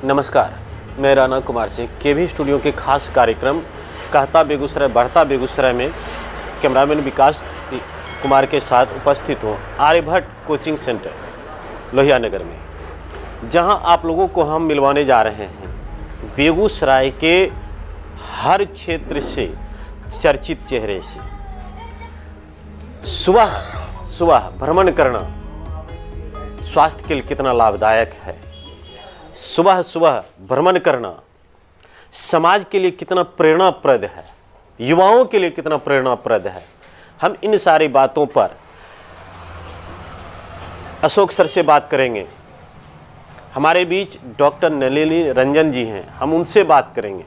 नमस्कार, मैं राणा कुमार सिंह केवी स्टूडियो के खास कार्यक्रम कहता बेगूसराय बढ़ता बेगूसराय में कैमरामैन विकास कुमार के साथ उपस्थित हूँ आर्यभट्ट कोचिंग सेंटर लोहिया नगर में, जहां आप लोगों को हम मिलवाने जा रहे हैं बेगूसराय के हर क्षेत्र से चर्चित चेहरे से। सुबह भ्रमण करना स्वास्थ्य के लिए कितना लाभदायक है, सुबह भ्रमण करना समाज के लिए कितना प्रेरणाप्रद है, युवाओं के लिए कितना प्रेरणाप्रद है। हम इन सारी बातों पर अशोक सर से बात करेंगे। हमारे बीच डॉक्टर नलिनी रंजन जी हैं, हम उनसे बात करेंगे।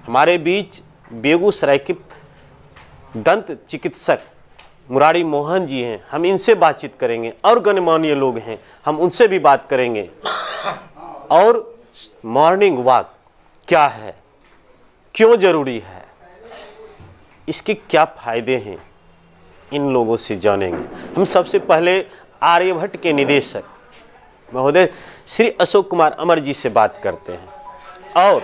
हमारे बीच बेगूसराय के दंत चिकित्सक मुरारी मोहन जी हैं, हम इनसे बातचीत करेंगे। और गणमान्य लोग हैं, हम उनसे भी बात करेंगे। और मॉर्निंग वॉक क्या है, क्यों ज़रूरी है, इसके क्या फ़ायदे हैं, इन लोगों से जानेंगे। हम सबसे पहले आर्यभट्ट के निदेशक महोदय श्री अशोक कुमार अमर जी से बात करते हैं और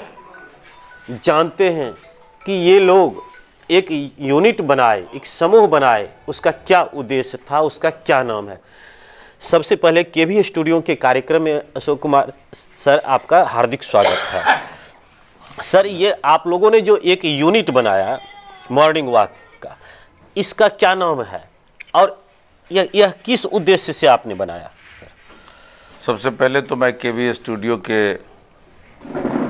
जानते हैं कि ये लोग एक यूनिट बनाए, एक समूह बनाए, उसका क्या उद्देश्य था, उसका क्या नाम है। सबसे पहले केवी स्टूडियो के कार्यक्रम में अशोक कुमार सर आपका हार्दिक स्वागत है। सर, ये आप लोगों ने जो एक यूनिट बनाया मॉर्निंग वॉक का, इसका क्या नाम है और यह किस उद्देश्य से आपने बनाया? सबसे पहले तो मैं केवी स्टूडियो के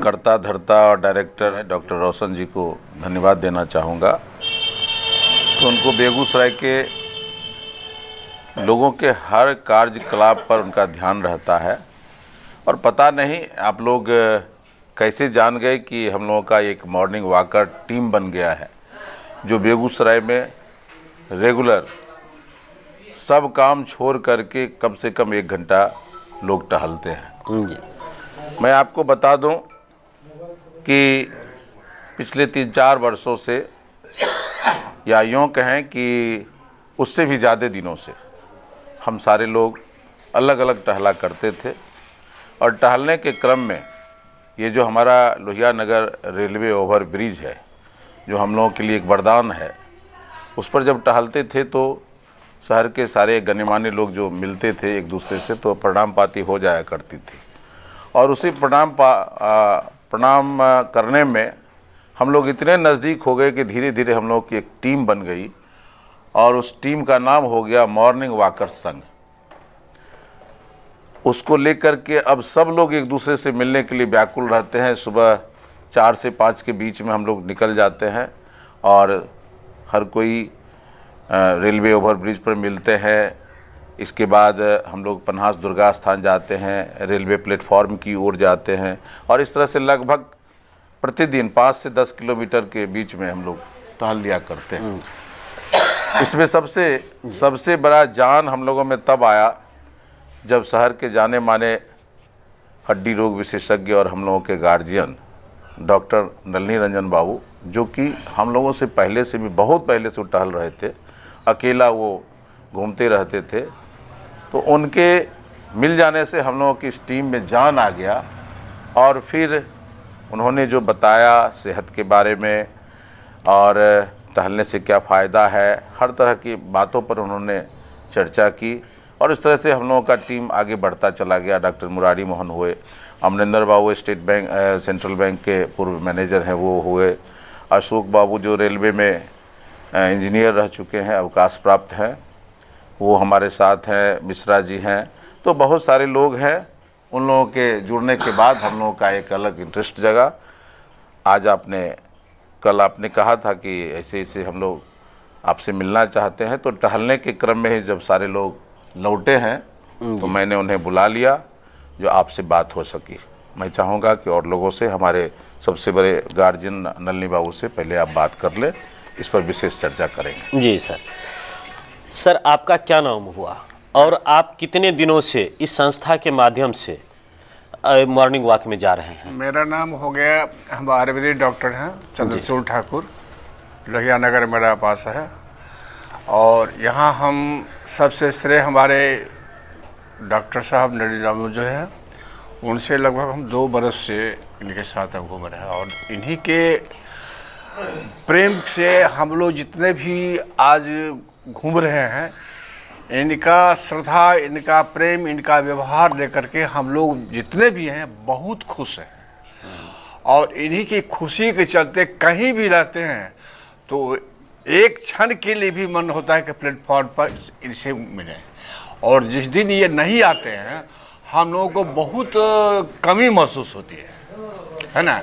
कर्ता धर्ता और डायरेक्टर डॉक्टर रोशन जी को धन्यवाद देना चाहूँगा तो उनको बेगूसराय के लोगों के हर कार्यकलाप पर उनका ध्यान रहता है। और पता नहीं आप लोग कैसे जान गए कि हम लोगों का एक मॉर्निंग वॉकर टीम बन गया है जो बेगूसराय में रेगुलर सब काम छोड़ करके कम से कम 1 घंटा लोग टहलते हैं। मैं आपको बता दूं कि पिछले 3-4 वर्षों से या यूँ कहें कि उससे भी ज़्यादा दिनों से हम सारे लोग अलग अलग टहला करते थे। और टहलने के क्रम में ये जो हमारा Lohia Nagar railway over bridge है, जो हम लोगों के लिए एक वरदान है, उस पर जब टहलते थे तो शहर के सारे गणमान्य लोग जो मिलते थे एक दूसरे से तो प्रणाम पाती हो जाया करती थी। और उसी प्रणाम करने में हम लोग इतने नज़दीक हो गए कि धीरे धीरे हम लोग की एक टीम बन गई और उस टीम का नाम हो गया मॉर्निंग वॉकर संघ। उसको लेकर के अब सब लोग एक दूसरे से मिलने के लिए व्याकुल रहते हैं। सुबह 4 से 5 के बीच में हम लोग निकल जाते हैं और हर कोई रेलवे ओवर ब्रिज पर मिलते हैं। इसके बाद हम लोग पन्हास दुर्गा स्थान जाते हैं, रेलवे प्लेटफॉर्म की ओर जाते हैं और इस तरह से लगभग प्रतिदिन 5 से 10 किलोमीटर के बीच में हम लोग टहल लिया करते हैं। इसमें सबसे बड़ा जान हम लोगों में तब आया जब शहर के जाने माने हड्डी रोग विशेषज्ञ और हम लोगों के गार्जियन डॉक्टर नलिनी रंजन बाबू, जो कि हम लोगों से पहले से भी बहुत पहले से टहल रहे थे, अकेला वो घूमते रहते थे, तो उनके मिल जाने से हम लोगों की इस टीम में जान आ गया। और फिर उन्होंने जो बताया सेहत के बारे में और टहलने से क्या फ़ायदा है, हर तरह की बातों पर उन्होंने चर्चा की और इस तरह से हम लोगों का टीम आगे बढ़ता चला गया। डॉक्टर मुरारी मोहन हुए, अमरिंदर बाबू स्टेट बैंक सेंट्रल बैंक के पूर्व मैनेजर हैं वो हुए, अशोक बाबू जो रेलवे में इंजीनियर रह चुके हैं, अवकाश प्राप्त हैं, वो हमारे साथ हैं, मिश्रा जी हैं। तो बहुत सारे लोग हैं। उन लोगों के जुड़ने के बाद हम लोगों का एक अलग इंटरेस्ट जगा। आज कल आपने कहा था कि ऐसे ऐसे हम लोग आपसे मिलना चाहते हैं, तो टहलने के क्रम में ही जब सारे लोग लौटे हैं तो मैंने उन्हें बुला लिया जो आपसे बात हो सकी। मैं चाहूँगा कि और लोगों से, हमारे सबसे बड़े गार्जियन नलिनी बाबू से पहले आप बात कर लें, इस पर विशेष चर्चा करेंगे। जी सर, आपका क्या नाम हुआ और आप कितने दिनों से इस संस्था के माध्यम से मॉर्निंग वॉक में जा रहे हैं? मेरा नाम हो गया, हम आयुर्वेदिक डॉक्टर हैं, चंद्रचूड़ ठाकुर, लोहिया नगर मेरा पास है। और यहाँ हम सबसे श्रेय हमारे डॉक्टर साहब नलिनी बाबू जो है उनसे लगभग हम 2 बरस से इनके साथ हम घूम रहे हैं और इन्हीं के प्रेम से हम लोग जितने भी आज घूम रहे हैं, इनका श्रद्धा, इनका प्रेम, इनका व्यवहार लेकर के हम लोग जितने भी हैं बहुत खुश हैं। और इन्हीं की खुशी के चलते कहीं भी रहते हैं तो एक क्षण के लिए भी मन होता है कि प्लेटफॉर्म पर इनसे मिलें। और जिस दिन ये नहीं आते हैं हम लोगों को बहुत कमी महसूस होती है ना।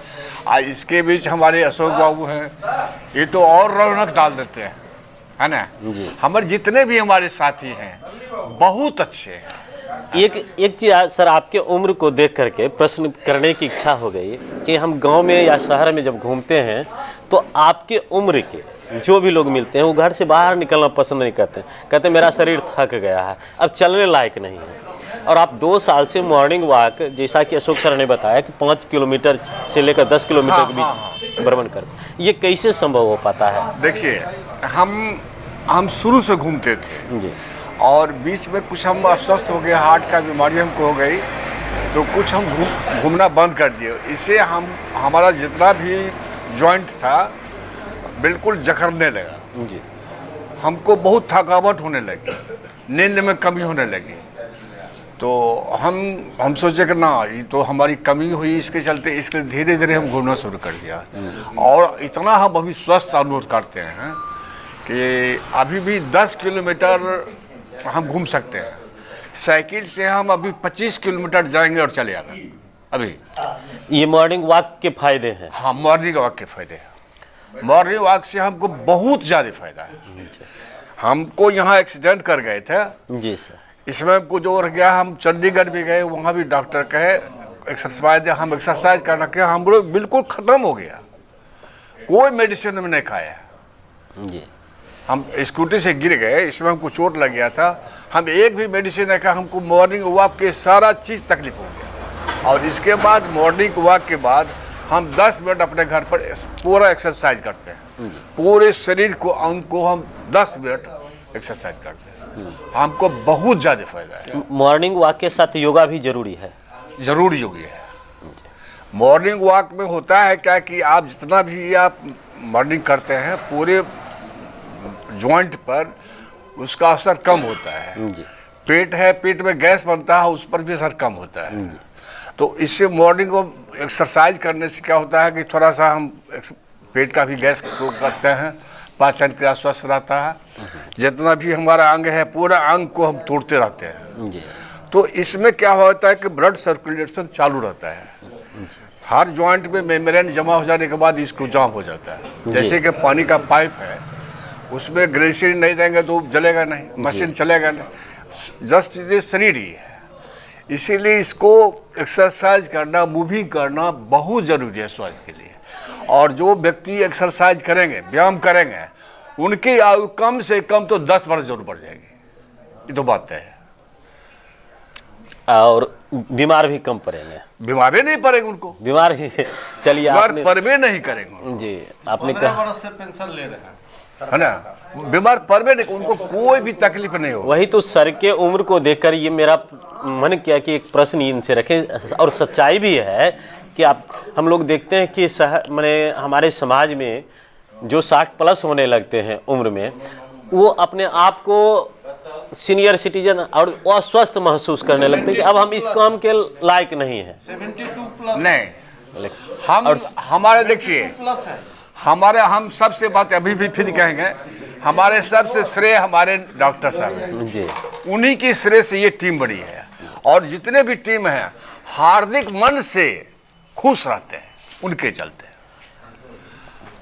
आज इसके बीच हमारे अशोक बाबू हैं, ये तो और रौनक डाल देते हैं, है ना। हमारे जितने भी हमारे साथी हैं बहुत अच्छे हैं। एक चीज़ सर, आपके उम्र को देख करके प्रश्न करने की इच्छा हो गई कि हम गांव में या शहर में जब घूमते हैं तो आपके उम्र के जो भी लोग मिलते हैं वो घर से बाहर निकलना पसंद नहीं करते, कहते मेरा शरीर थक गया है, अब चलने लायक नहीं है। और आप 2 साल से मॉर्निंग वॉक, जैसा कि अशोक सर ने बताया कि 5 किलोमीटर से लेकर 10 किलोमीटर के बीच भ्रमण करते, ये कैसे संभव हो पाता है? देखिए, हम शुरू से घूमते थे जी, और बीच में कुछ हम अस्वस्थ हो गए, हार्ट का बीमारी हमको हो गई, तो कुछ हम घूमना बंद कर दिए। इससे हमारा जितना भी जॉइंट था बिल्कुल जकड़ने लगा जी, हमको बहुत थकावट होने लगी, नींद में कमी होने लगी। तो हम सोचे कि ना, ये तो हमारी कमी हुई, इसके चलते इसके धीरे धीरे हम घूमना शुरू कर दिया। और इतना हम अभी स्वस्थ अनुभव करते हैं कि अभी भी 10 किलोमीटर हम घूम सकते हैं। साइकिल से हम अभी 25 किलोमीटर जाएंगे और चले आएंगे अभी। ये मॉर्निंग वॉक के फायदे हैं। हाँ, मॉर्निंग वॉक के फायदे हैं। मॉर्निंग वॉक से हमको बहुत ज़्यादा फायदा है। हमको यहाँ एक्सीडेंट कर गए थे जी सर, इसमें हमको जो हो गया, हम चंडीगढ़ भी गए, वहाँ भी डॉक्टर कहे एक्सरसाइज, हम एक्सरसाइज करना के हम लोग बिल्कुल ख़त्म हो गया, कोई मेडिसिन में नहीं खाया जी। हम स्कूटी से गिर गए, इसमें हमको चोट लग गया था, हम एक भी मेडिसिन नहीं खाया, हमको मॉर्निंग वॉक के सारा चीज़ तकलीफ हो गया। और इसके बाद मॉर्निंग वॉक के बाद हम 10 मिनट अपने घर पर पूरा एक्सरसाइज करते हैं, पूरे शरीर को, अंग को हम 10 मिनट एक्सरसाइज करते हैं। हमको बहुत ज़्यादा फायदा है। मॉर्निंग वॉक के साथ योगा भी जरूरी है। जरूर योगी है। मॉर्निंग वॉक में होता है क्या कि आप जितना भी आप मॉर्निंग करते हैं पूरे जॉइंट पर उसका असर कम होता है। पेट है, पेट में गैस बनता है, उस पर भी असर कम होता है। तो इससे मॉर्निंग को एक्सरसाइज करने से क्या होता है कि थोड़ा सा हम पेट का भी गैस को करते हैं, पाचन क्रिया स्वस्थ रहता है, जितना भी हमारा अंग है पूरा अंग को हम तोड़ते रहते हैं। तो इसमें क्या होता है कि ब्लड सर्कुलेशन चालू रहता है। हर जॉइंट में मेम्ब्रेन जमा हो जाने के बाद इसको जाम हो जाता है। जैसे कि पानी का पाइप है, उसमें ग्लिसरीन नहीं देंगे तो जलेगा नहीं, मशीन चलेगा नहीं। जस्ट ये शरीर ही है, इसीलिए इसको एक्सरसाइज करना, मूविंग करना बहुत ज़रूरी है स्वास्थ्य के लिए। और जो व्यक्ति एक्सरसाइज करेंगे, व्यायाम करेंगे, उनकी आयु कम से कम तो 10 वर्ष जरूर बढ़ जाएगी, ये तो बात है। और बीमार भी कम पड़ेंगे, बीमारी नहीं पड़ेंगे उनको, बीमार ही चलिए आपने परवे नहीं करेंगे जी, आपने कहा वर्ष से पेंशन ले रहे हैं है ना, बीमार परवे नहीं, उनको कोई भी तकलीफ नहीं हो। वही तो सर के उम्र को देखकर ये मेरा मन किया कि एक प्रश्न इनसे रखें। और सच्चाई भी है कि हम लोग देखते हैं कि माने हमारे समाज में जो 60+ होने लगते हैं उम्र में, वो अपने आप को सीनियर सिटीजन और अस्वस्थ महसूस करने लगते हैं कि अब हम इस काम के लायक नहीं हैं। 72+ नहीं, हम हमारे देखिए, हम सबसे बात अभी भी फिर कहेंगे, हमारे सबसे श्रेय हमारे डॉक्टर साहब हैं जी, उन्हीं की श्रेय से ये टीम बड़ी है। और जितने भी टीम हैं हार्दिक मन से खुश रहते हैं उनके चलते,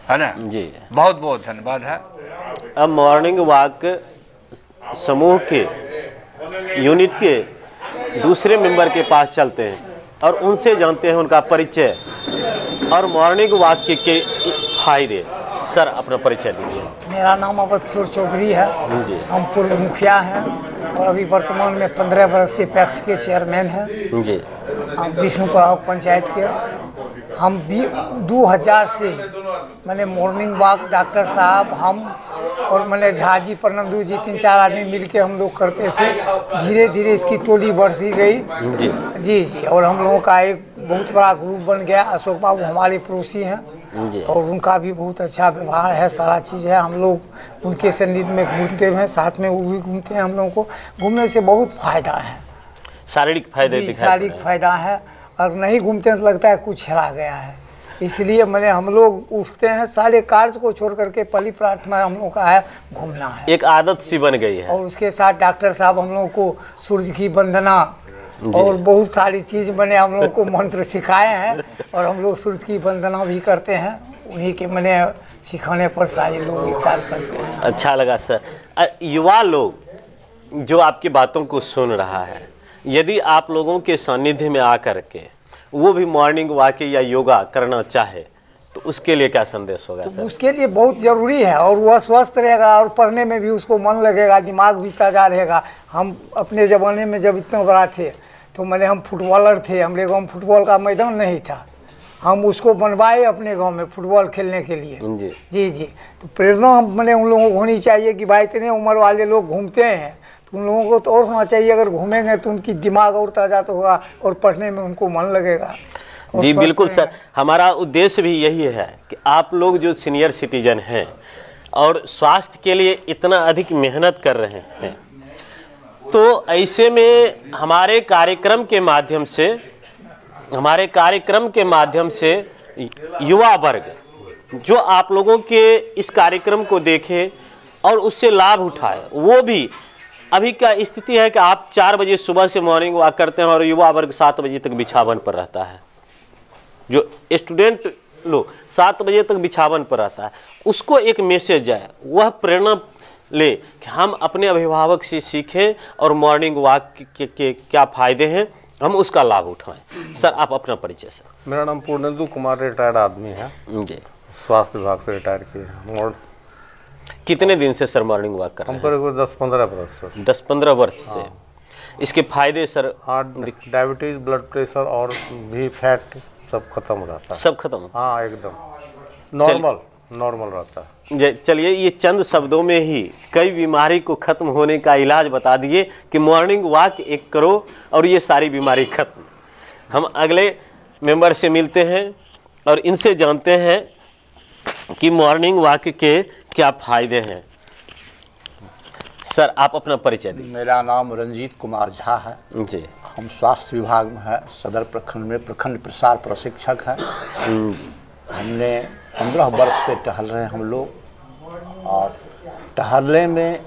है ना जी। बहुत बहुत धन्यवाद है। अब मॉर्निंग वॉक समूह के यूनिट के दूसरे मेंबर के पास चलते हैं और उनसे जानते हैं उनका परिचय और मॉर्निंग वॉक के फायदे। सर अपना परिचय दीजिए। मेरा नाम अवध किशोर चौधरी है जी। हम पूर्व मुखिया हैं और अभी वर्तमान में 15 वर्ष से पैक्स के चेयरमैन हैं जी, विष्णुपुरा पंचायत के। हम भी 2000 से मैंने मॉर्निंग वॉक डॉक्टर साहब हम और मैंने झा जी, परनंदू जी, 3-4 आदमी मिलके हम लोग करते थे। धीरे धीरे इसकी टोली बढ़ती गई जी जी। और हम लोगों का एक बहुत बड़ा ग्रुप बन गया। अशोक बाबू हमारे पड़ोसी हैं और उनका भी बहुत अच्छा व्यवहार है, सारा चीज़ है। हम लोग उनके सानिध्य में घूमते हैं, साथ में वो भी घूमते हैं। हम लोगों को घूमने से बहुत फायदा है, शारीरिक फायदे, शारीरिक फायदा है। और नहीं घूमते हैं तो लगता है कुछ हरा गया है। इसलिए मैंने हम लोग उठते हैं, सारे कार्य को छोड़ करके पहली प्रार्थना हम लोग का है घूमना है। एक आदत सी बन गई है। और उसके साथ डॉक्टर साहब हम लोगों को सूर्य की वंदना और बहुत सारी चीज़ मैंने हम लोग को मंत्र सिखाए हैं और हम लोग सूर्य की वंदना भी करते हैं। उन्हीं के मैंने सिखाने पर सारे लोग एक साथ करते हैं। अच्छा लगा सर। युवा लोग जो आपकी बातों को सुन रहा है, यदि आप लोगों के सानिध्य में आकर के वो भी मॉर्निंग वॉक या योगा करना चाहे तो उसके लिए क्या संदेश होगा सर? उसके लिए बहुत ज़रूरी है और वह स्वस्थ रहेगा और पढ़ने में भी उसको मन लगेगा, दिमाग भी ताज़ा रहेगा। हम अपने ज़माने में जब इतना बड़ा थे तो हम फुटबॉलर थे, हमारे गाँव में फुटबॉल का मैदान नहीं था। हम उसको बनवाए अपने गांव में फुटबॉल खेलने के लिए। जी जी। तो प्रेरणा उन लोगों को होनी चाहिए कि भाई इतने उम्र वाले लोग घूमते हैं तो उन लोगों को तो और होना चाहिए। अगर घूमेंगे तो उनकी दिमाग और ताज़ा तो होगा और पढ़ने में उनको मन लगेगा। जी बिल्कुल सर, हमारा उद्देश्य भी यही है कि आप लोग जो सीनियर सिटीजन हैं और स्वास्थ्य के लिए इतना अधिक मेहनत कर रहे हैं, तो ऐसे में हमारे कार्यक्रम के माध्यम से युवा वर्ग जो आप लोगों के इस कार्यक्रम को देखे और उससे लाभ उठाए, वो भी अभी क्या स्थिति है कि आप 4 बजे सुबह से मॉर्निंग वॉक करते हैं और युवा वर्ग 7 बजे तक बिछावन पर रहता है। जो स्टूडेंट लोग 7 बजे तक बिछावन पर रहता है, उसको एक मैसेज है, वह प्रेरणा ले कि हम अपने अभिभावक से सीखें और मॉर्निंग वॉक के क्या फ़ायदे हैं, हम उसका लाभ उठाएं। सर आप अपना परिचय सर। मेरा नाम पूर्णेंदु कुमार, रिटायर्ड आदमी है जी, स्वास्थ्य विभाग से रिटायर किए हैं। और कितने दिन से सर मॉर्निंग वॉक कर रहे हैं? हमको 10-15 वर्ष से। 10-15 वर्ष से। इसके फायदे सर? डायबिटीज, ब्लड प्रेशर और भी फैट सब खत्म हो जाता है। सब खत्म? हाँ एकदम नॉर्मल रहता है। चलिए, ये चंद शब्दों में ही कई बीमारी को खत्म होने का इलाज बता दिए कि मॉर्निंग वॉक एक करो और ये सारी बीमारी खत्म। हम अगले मेंबर से मिलते हैं और इनसे जानते हैं कि मॉर्निंग वॉक के क्या फायदे हैं। सर आप अपना परिचय दीजिए। मेरा नाम रंजीत कुमार झा है जी। हम स्वास्थ्य विभाग में है, सदर प्रखंड में प्रखंड प्रसार प्रशिक्षक हैं। हमने 15 वर्ष से टहल रहे हैं हम लोग, और टहलने में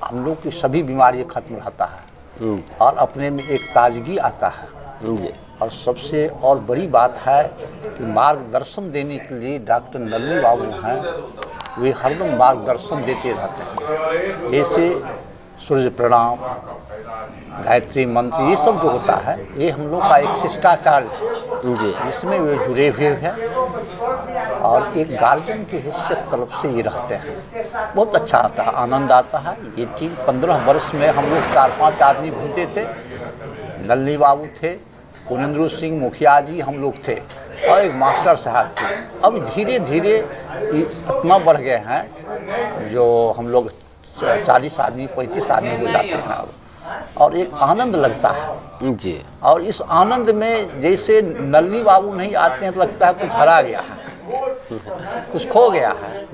हम लोग की सभी बीमारियां खत्म रहता है और अपने में एक ताजगी आता है जी। और सबसे और बड़ी बात है कि मार्गदर्शन देने के लिए डॉक्टर नल्ली बाबू हैं, वे हरदम मार्गदर्शन देते रहते हैं। जैसे सूर्य प्रणाम, गायत्री मंत्र, ये सब जो होता है ये हम लोग का एक शिष्टाचार जी, जिसमें वे जुड़े हुए हैं और एक गार्जियन की हैसियत तरफ से ये रहते हैं। बहुत अच्छा आता है, आनंद आता है। ये चीज़ 15 वर्ष में हम लोग 4-5 आदमी घूमते थे। नल्ली बाबू थे, कुनेंद्र सिंह मुखिया जी हम लोग थे और एक मास्टर साहब थे। अब धीरे धीरे इतना बढ़ गए हैं जो हम लोग 40 आदमी 35 आदमी हो जाते हैं अब, और एक आनंद लगता है जी। और इस आनंद में जैसे नल्ली बाबू नहीं आते हैं तो लगता है कुछ हरा गया है, कुछ खो गया है।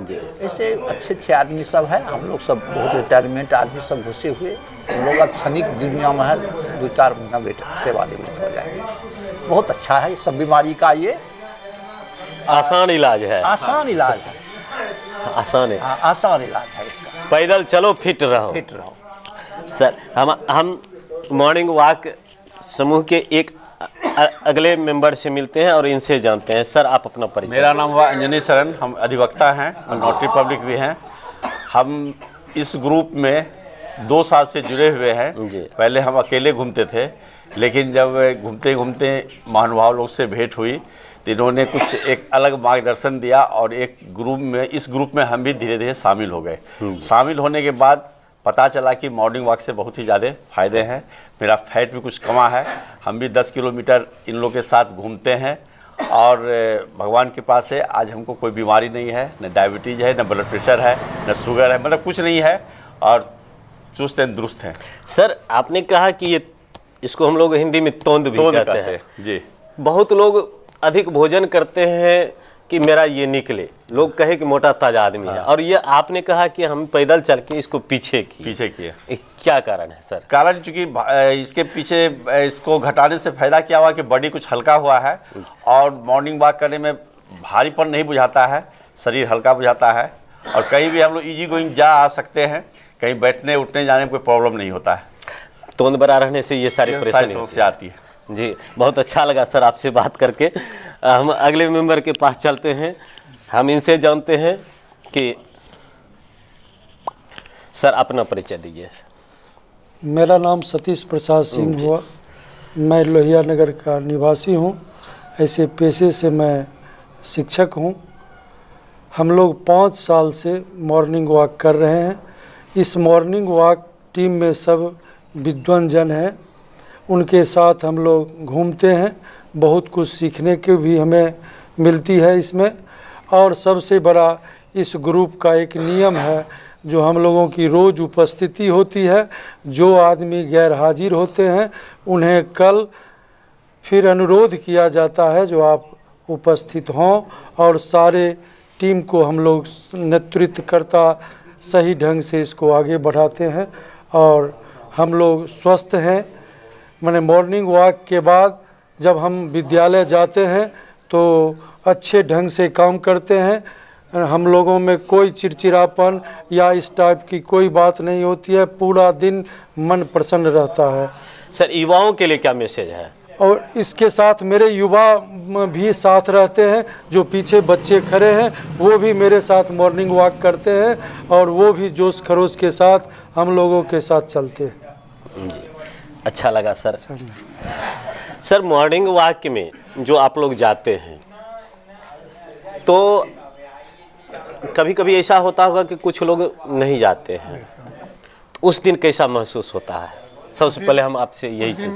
ऐसे अच्छे आदमी सब है, हम लोग सब बहुत रिटायरमेंट आदमी सब घुसे हुए। हम लोग अब क्षणिक दुनिया में है, 2-4 महीना सेवा निवृत्त हो जाएंगे। बहुत अच्छा है, सब बीमारी का ये आसान इलाज है। आसान इलाज है, आसान है, आसान इलाज है इसका। पैदल चलो, फिट रहो। सर हम मॉर्निंग वॉक समूह के एक अगले मेंबर से मिलते हैं और इनसे जानते हैं। सर आप अपना परिचय। मेरा नाम हुआ अंजनी शरण, हम अधिवक्ता हैं, नोटरी पब्लिक भी हैं। हम इस ग्रुप में 2 साल से जुड़े हुए हैं। पहले हम अकेले घूमते थे, लेकिन जब घूमते घूमते महानुभाव लोग से भेंट हुई तो इन्होंने कुछ एक अलग मार्गदर्शन दिया और एक ग्रुप में, इस ग्रुप में हम भी धीरे धीरे शामिल हो गए। शामिल होने के बाद पता चला कि मॉर्निंग वॉक से बहुत ही ज़्यादा फ़ायदे हैं। मेरा फैट भी कुछ कमा है। हम भी 10 किलोमीटर इन लोगों के साथ घूमते हैं और भगवान के पास है आज हमको कोई बीमारी नहीं है, न डायबिटीज़ है, न ब्लड प्रेशर है, न शुगर है, मतलब कुछ नहीं है और चुस्त हैं दुरुस्त हैं। सर आपने कहा कि ये इसको हम लोग हिंदी में तोंद भी कहते हैं जी। बहुत लोग अधिक भोजन करते हैं कि मेरा ये निकले, लोग कहे कि मोटा ताजा आदमी है, और ये आपने कहा कि हम पैदल चल के इसको पीछे किए। क्या कारण है सर? कारण चूँकि इसके पीछे इसको घटाने से फायदा क्या हुआ कि बॉडी कुछ हल्का हुआ है और मॉर्निंग वॉक करने में भारीपन नहीं बुझाता है, शरीर हल्का बुझाता है और कहीं भी हम लोग इजी गोइंग जा आ सकते हैं, कहीं बैठने उठने जाने में कोई प्रॉब्लम नहीं होता है। तोंद बड़ा रहने से ये सारी समस्या आती है। जी बहुत अच्छा लगा सर आपसे बात करके। हम अगले मेंबर के पास चलते हैं, हम इनसे जानते हैं कि सर अपना परिचय दीजिए। मेरा नाम सतीश प्रसाद सिंह हुआ, मैं लोहिया नगर का निवासी हूँ, ऐसे पेशे से मैं शिक्षक हूँ। हम लोग 5 साल से मॉर्निंग वॉक कर रहे हैं। इस मॉर्निंग वॉक टीम में सब विद्वान जन हैं, उनके साथ हम लोग घूमते हैं, बहुत कुछ सीखने के भी हमें मिलती है इसमें। और सबसे बड़ा इस ग्रुप का एक नियम है जो हम लोगों की रोज़ उपस्थिति होती है। जो आदमी गैर हाजिर होते हैं उन्हें कल फिर अनुरोध किया जाता है जो आप उपस्थित हों, और सारे टीम को हम लोग नेतृत्व करता सही ढंग से इसको आगे बढ़ाते हैं और हम लोग स्वस्थ हैं। मैंने मॉर्निंग वॉक के बाद जब हम विद्यालय जाते हैं तो अच्छे ढंग से काम करते हैं। हम लोगों में कोई चिड़चिड़ापन या इस टाइप की कोई बात नहीं होती है, पूरा दिन मन प्रसन्न रहता है। सर युवाओं के लिए क्या मैसेज है? और इसके साथ मेरे युवा भी साथ रहते हैं, जो पीछे बच्चे खड़े हैं वो भी मेरे साथ मॉर्निंग वॉक करते हैं और वो भी जोश खरोश के साथ हम लोगों के साथ चलते हैं। जी अच्छा लगा सर। सर मॉर्निंग वॉक में जो आप लोग जाते हैं तो कभी कभी ऐसा होता होगा कि कुछ लोग नहीं जाते हैं, तो उस दिन कैसा महसूस होता है? सबसे पहले हम आपसे यही चीज़।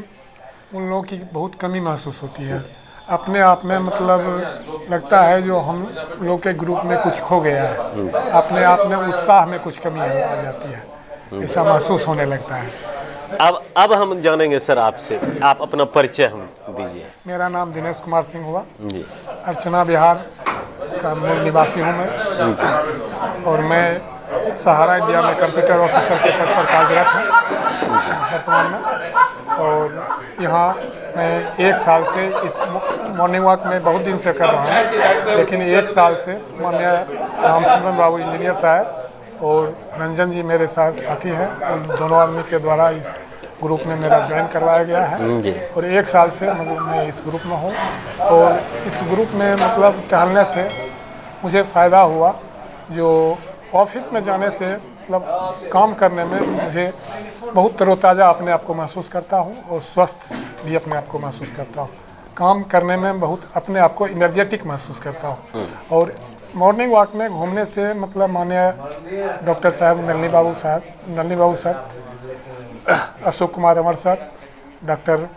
उन लोगों की बहुत कमी महसूस होती है अपने आप में, मतलब लगता है जो हम लोग के ग्रुप में कुछ खो गया है, अपने आप में उत्साह में कुछ कमी आ जाती है, ऐसा महसूस होने लगता है। अब हम जानेंगे सर आपसे, आप अपना परिचय हम दीजिए। मेरा नाम दिनेश कुमार सिंह हुआ जी। अर्चना बिहार का मूल निवासी हूँ मैं, और मैं सहारा इंडिया में कंप्यूटर ऑफिसर के पद पर कार्यरत हूँ वर्तमान में। और यहाँ मैं 1 साल से इस मॉर्निंग वॉक में बहुत दिन से कर रहा हूँ, लेकिन 1 साल से माननीय रामचंद्रन बाबू इंजीनियर साहब और रंजन जी मेरे साथ साथी हैं, उन दोनों आदमी के द्वारा इस ग्रुप में मेरा ज्वाइन करवाया गया है। और 1 साल से मतलब मैं इस ग्रुप में हूँ, और इस ग्रुप में मतलब टहलने से मुझे फ़ायदा हुआ। जो ऑफिस में जाने से मतलब काम करने में मुझे बहुत तरोताज़ा अपने आप को महसूस करता हूँ और स्वस्थ भी अपने आप को महसूस करता हूँ। काम करने में बहुत अपने आप को एनर्जेटिक महसूस करता हूँ। और मॉर्निंग वॉक में घूमने से मतलब माननीय डॉक्टर साहब Nalini Babu sir, Ashok Kumar Amar sir, doctor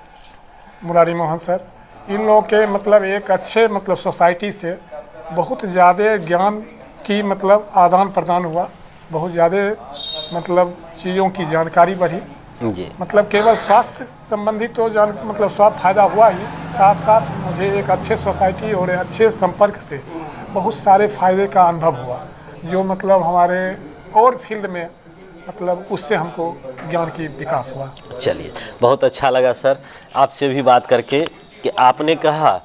Murari Mohan sir, इन लोगों के मतलब एक अच्छे मतलब सोसाइटी से बहुत ज़्यादा ज्ञान की मतलब आदान प्रदान हुआ, बहुत ज़्यादा मतलब चीज़ों की जानकारी बढ़ी जी। मतलब केवल स्वास्थ्य संबंधी तो मतलब स्वास्थ्य फायदा हुआ ही, साथ साथ मुझे एक अच्छे सोसाइटी और अच्छे संपर्क से बहुत सारे फायदे का अनुभव हुआ, जो मतलब हमारे और फील्ड में मतलब उससे हमको ज्ञान की विकास हुआ। चलिए बहुत अच्छा लगा सर आपसे भी बात करके कि आपने कहा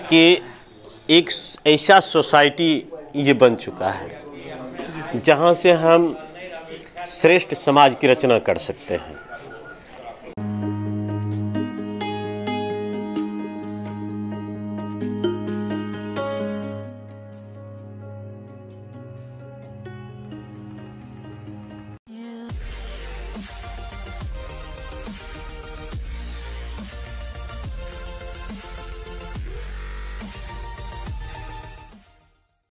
कि एक ऐसा सोसाइटी ये बन चुका है जहाँ से हम श्रेष्ठ समाज की रचना कर सकते हैं।